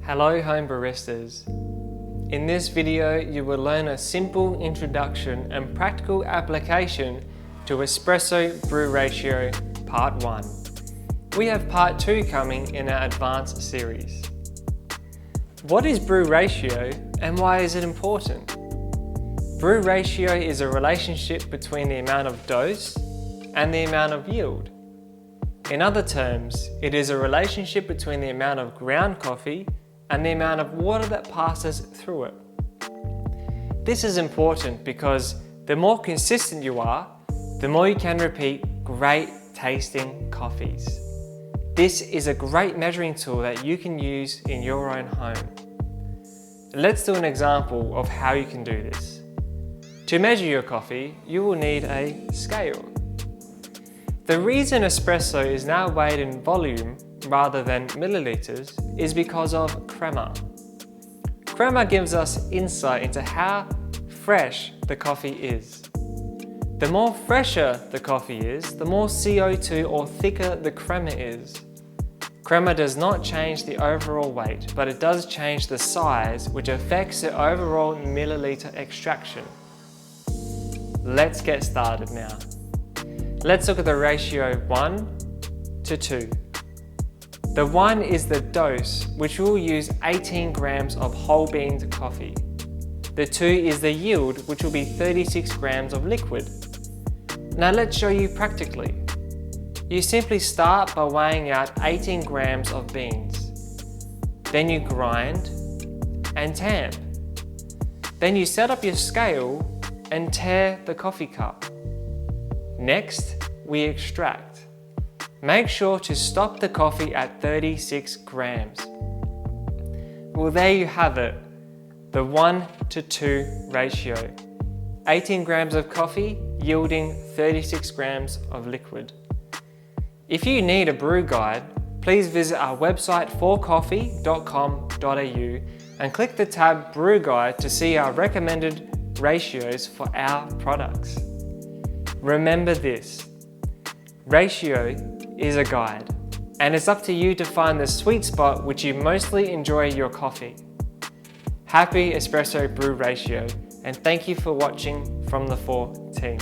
Hello home baristas. In this video you will learn a simple introduction and practical application to Espresso Brew Ratio Part 1. We have Part 2 coming in our Advanced series. What is brew ratio and why is it important? Brew ratio is a relationship between the amount of dose and the amount of yield. In other terms, it is a relationship between the amount of ground coffee and the amount of water that passes through it. This is important because the more consistent you are, the more you can repeat great tasting coffees. This is a great measuring tool that you can use in your own home. Let's do an example of how you can do this. To measure your coffee, you will need a scale. The reason espresso is now weighed in volume rather than milliliters is because of crema. Crema gives us insight into how fresh the coffee is. The more fresher the coffee is, the more CO2 or thicker the crema is. Crema does not change the overall weight, but it does change the size, which affects the overall milliliter extraction. Let's get started now. Let's look at the ratio 1 to 2. The 1 is the dose, which will use 18 grams of whole beans coffee. The 2 is the yield, which will be 36 grams of liquid. Now let's show you practically. You simply start by weighing out 18 grams of beans. Then you grind and tamp. Then you set up your scale and tare the coffee cup. Next, we extract. Make sure to stop the coffee at 36 grams. Well, there you have it, the 1 to 2 ratio. 18 grams of coffee yielding 36 grams of liquid. If you need a brew guide, please visit our website forcoffee.com.au and click the tab Brew Guide to see our recommended ratios for our products. Remember this, ratio is a guide, and it's up to you to find the sweet spot which you mostly enjoy your coffee. Happy Espresso Brew Ratio, and thank you for watching from the 4 team.